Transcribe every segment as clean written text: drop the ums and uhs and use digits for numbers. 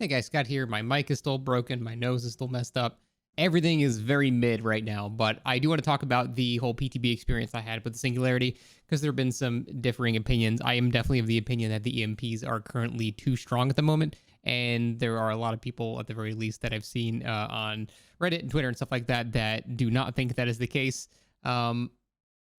Hey guys, Scott here. My mic is still broken. My nose is still messed up. Everything is very mid right now, but I do want to talk about the whole PTB experience I had with the Singularity because there have been some differing opinions. I am definitely of the opinion that the EMPs are currently too strong at the moment, and there are a lot of people, at the very least, that I've seen on Reddit and Twitter and stuff like that that do not think that is the case. I'm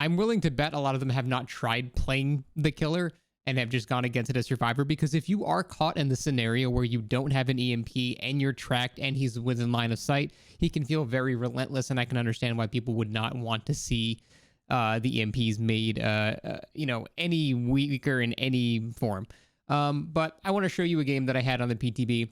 willing to bet a lot of them have not tried playing the killer and have just gone against it as survivor, because if you are caught in the scenario where you don't have an EMP and you're tracked and he's within line of sight, he can feel very relentless, and I can understand why people would not want to see the EMPs made any weaker in any form. But I want to show you a game that I had on the PTB.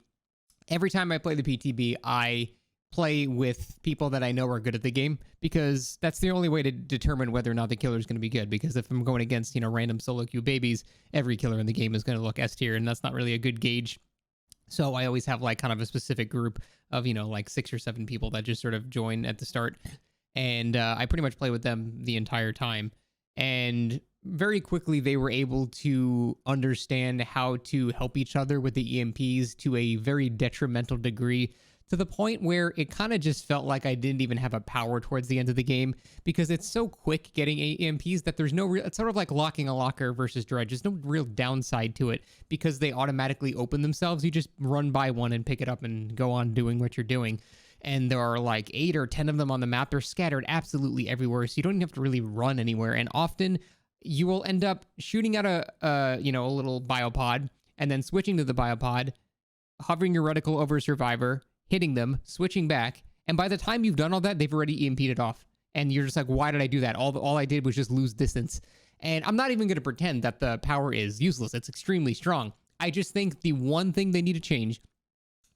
Every time I play the PTB, I play with people that I know are good at the game, because that's the only way to determine whether or not the killer is going to be good. Because if I'm going against, random solo queue babies, every killer in the game is going to look S tier, and that's not really a good gauge. So I always have like kind of a specific group of, like 6 or 7 people that just sort of join at the start. And I pretty much play with them the entire time. And very quickly, they were able to understand how to help each other with the EMPs to a very detrimental degree, to the point where it kind of just felt like I didn't even have a power towards the end of the game, because it's so quick getting EMPs that there's no real, it's sort of like locking a locker versus dredge. There's no real downside to it because they automatically open themselves. You just run by one and pick it up and go on doing what you're doing. And there are like 8 or 10 of them on the map. They're scattered absolutely everywhere, so you don't even have to really run anywhere. And often you will end up shooting at a little biopod and then switching to the biopod, hovering your reticle over a survivor, hitting them, switching back, and by the time you've done all that, they've already EMP'd it off. And you're just like, why did I do that? All I did was just lose distance. And I'm not even going to pretend that the power is useless. It's extremely strong. I just think the one thing they need to change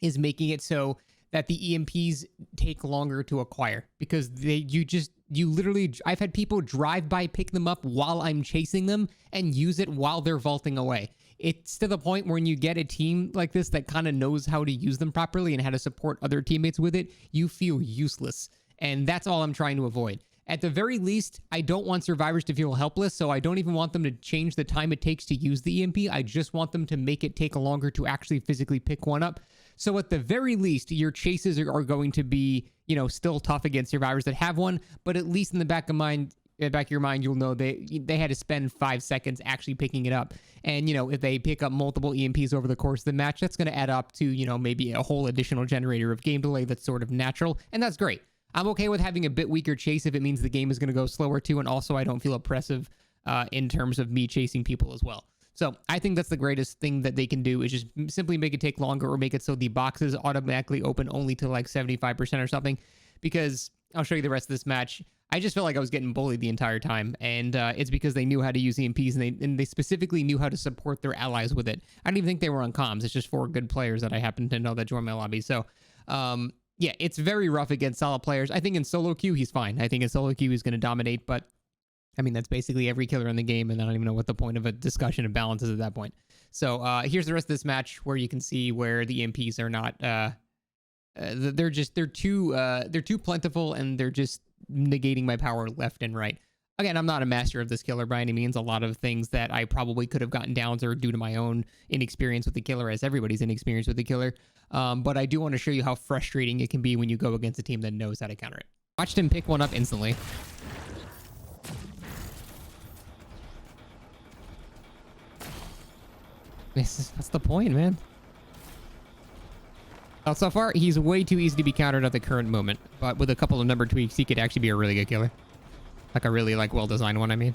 is making it so that the EMPs take longer to acquire, because you literally, I've had people drive by, pick them up while I'm chasing them, and use it while they're vaulting away. It's to the point where when you get a team like this that kind of knows how to use them properly and how to support other teammates with it, you feel useless. And that's all I'm trying to avoid. At the very least, I don't want survivors to feel helpless, so I don't even want them to change the time it takes to use the EMP. I just want them to make it take longer to actually physically pick one up. So at the very least, your chases are going to be, still tough against survivors that have one, but at least in the back of your mind, you'll know they had to spend 5 seconds actually picking it up. And, if they pick up multiple EMPs over the course of the match, that's going to add up to, maybe a whole additional generator of game delay that's sort of natural, and that's great. I'm okay with having a bit weaker chase if it means the game is going to go slower too, and also I don't feel oppressive in terms of me chasing people as well. So I think that's the greatest thing that they can do, is just simply make it take longer, or make it so the boxes automatically open only to like 75% or something, because I'll show you the rest of this match. I just felt like I was getting bullied the entire time, and it's because they knew how to use EMPs, and they specifically knew how to support their allies with it. I don't even think they were on comms. It's just 4 good players that I happen to know that joined my lobby. So, yeah, it's very rough against solid players. I think in solo queue, he's fine. I think in solo queue, he's going to dominate, but I mean, that's basically every killer in the game, and I don't even know what the point of a discussion of balance is at that point. So here's the rest of this match, where you can see where the EMPs are not... they're too plentiful, and they're just negating my power left and right. Again, I'm not a master of this killer by any means. A lot of things that I probably could have gotten downs are due to my own inexperience with the killer, as everybody's inexperienced with the killer. But I do want to show you how frustrating it can be when you go against a team that knows how to counter it. Watched him pick one up instantly. That's the point, man. So far, he's way too easy to be countered at the current moment, but with a couple of number tweaks, he could actually be a really good killer. Like a really, well-designed one, I mean.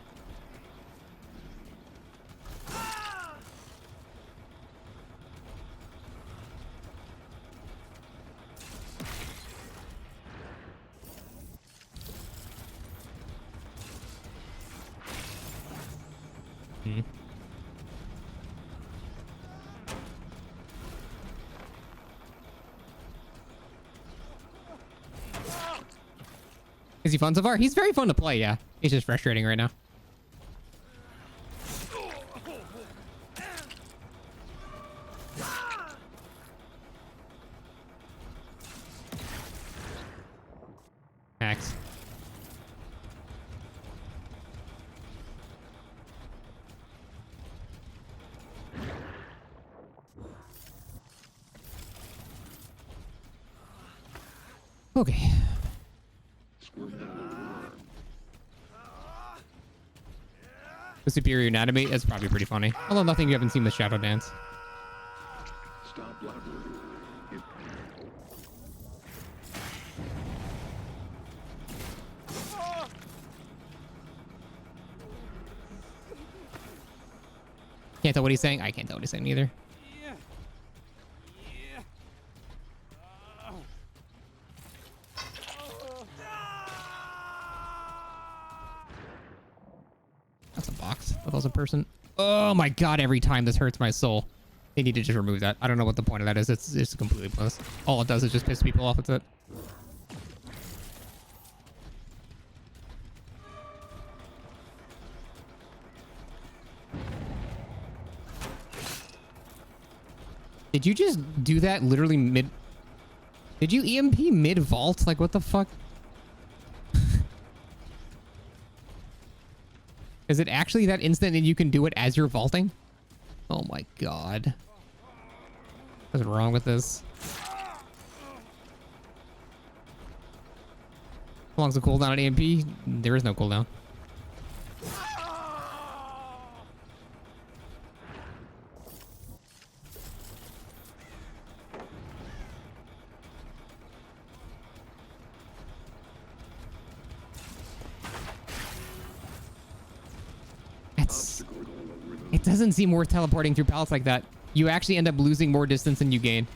Is he fun so far? He's very fun to play, yeah. He's just frustrating right now. Max. Okay. The superior anatomy is probably pretty funny. Although nothing you haven't seen with Shadow Dance. Can't tell what he's saying. I can't tell what he's saying either. That's a box. That was a person. Oh my god, every time this hurts my soul. They need to just remove that. I don't know what the point of that is. It's just completely pointless. All it does is just piss people off. That's it. Did you just do that literally mid... Did you EMP mid-vault? Like, what the fuck? Is it actually that instant and you can do it as you're vaulting? Oh my god. What's wrong with this? How long's the cooldown on EMP? There is no cooldown. It doesn't seem worth teleporting through pallets like that. You actually end up losing more distance than you gain.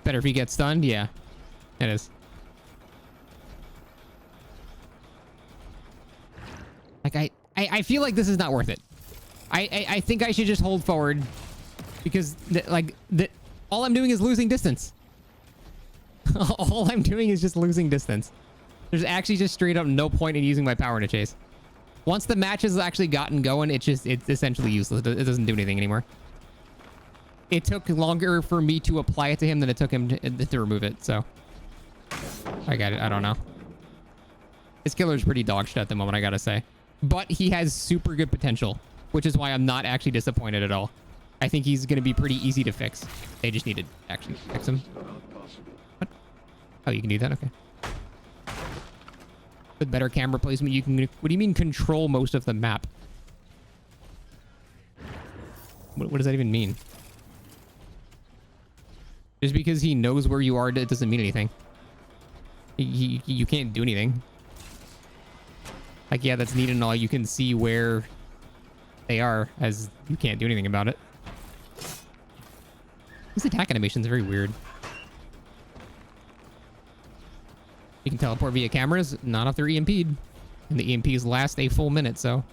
Better if he gets stunned? Yeah, it is. Like, I feel like this is not worth it. I think I should just hold forward because, all I'm doing is losing distance. All I'm doing is just losing distance. There's actually just straight up no point in using my power in a chase. Once the match has actually gotten going, it's essentially useless. It doesn't do anything anymore. It took longer for me to apply it to him than it took him to remove it, so. I got it. I don't know. His killer's pretty dog shit at the moment, I gotta say. But he has super good potential, which is why I'm not actually disappointed at all. I think he's gonna be pretty easy to fix. They just need to actually fix him. What? Oh, you can do that? Okay. With better camera placement, you can... What do you mean control most of the map? What does that even mean? Just because he knows where you are, it doesn't mean anything. You can't do anything. Like, yeah, that's neat and all. You can see where they are, as you can't do anything about it. This attack animation is very weird. You can teleport via cameras, not if they're EMP'd. And the EMPs last a full minute, so...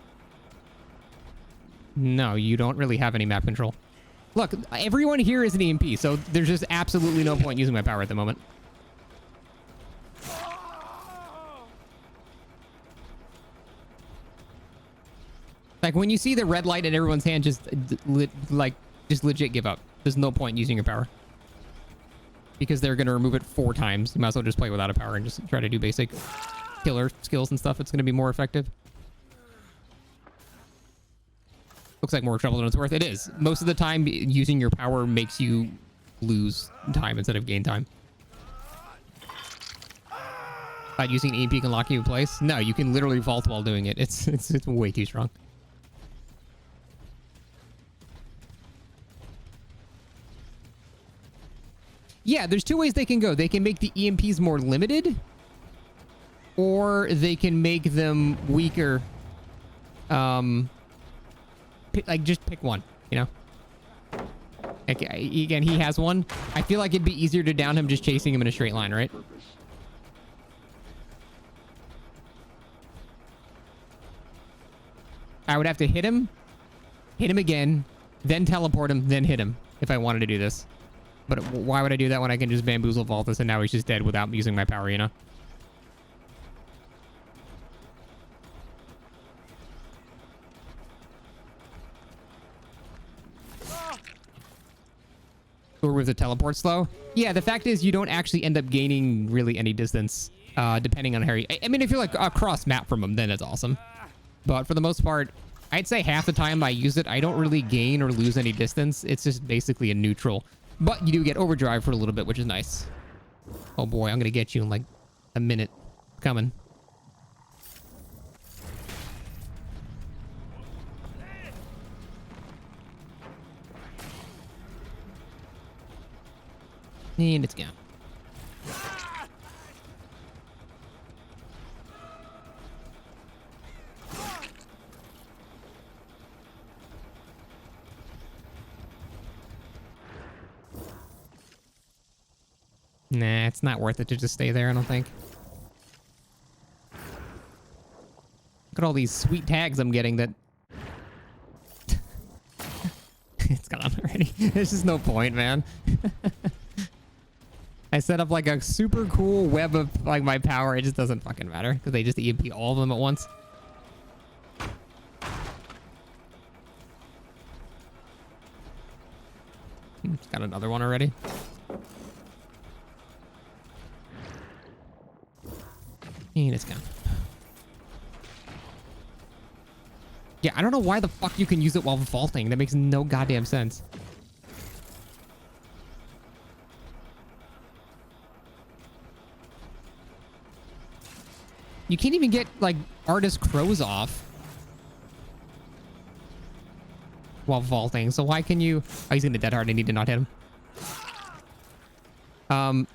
No, you don't really have any map control. Look, everyone here is an EMP, so there's just absolutely no point using my power at the moment. Like, when you see the red light in everyone's hand, just legit give up. There's no point using your power. Because they're going to remove it 4 times. You might as well just play without a power and just try to do basic killer skills and stuff. It's going to be more effective. Looks like more trouble than it's worth. It is. Most of the time, using your power makes you lose time instead of gain time. But using EMP can lock you in place? No, you can literally vault while doing it. It's way too strong. Yeah, there's 2 ways they can go. They can make the EMPs more limited, or they can make them weaker. Just pick one, you know? Okay, again, he has one. I feel like it'd be easier to down him just chasing him in a straight line, right? I would have to hit him again, then teleport him, then hit him if I wanted to do this. But why would I do that when I can just bamboozle vault this and now he's just dead without using my power, you know? Or with the teleport slow. Yeah, the fact is you don't actually end up gaining really any distance, depending on how you... I mean, if you're like across map from them, then it's awesome. But for the most part, I'd say half the time I use it, I don't really gain or lose any distance. It's just basically a neutral. But you do get overdrive for a little bit, which is nice. Oh boy, I'm gonna get you in like a minute. Coming. And it's gone. Nah, it's not worth it to just stay there, I don't think. Look at all these sweet tags I'm getting that... It's gone already. There's just no point, man. I set up like a super cool web of like my power. It just doesn't fucking matter because they just EMP all of them at once. Got another one already. And it's gone. Yeah, I don't know why the fuck you can use it while vaulting. That makes no goddamn sense. You can't even get, like, artist crows off while vaulting. So why can you... Oh, he's gonna dead hard. I need to not hit him.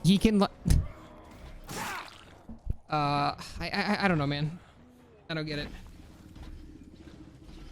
He can... I don't know, man. I don't get it.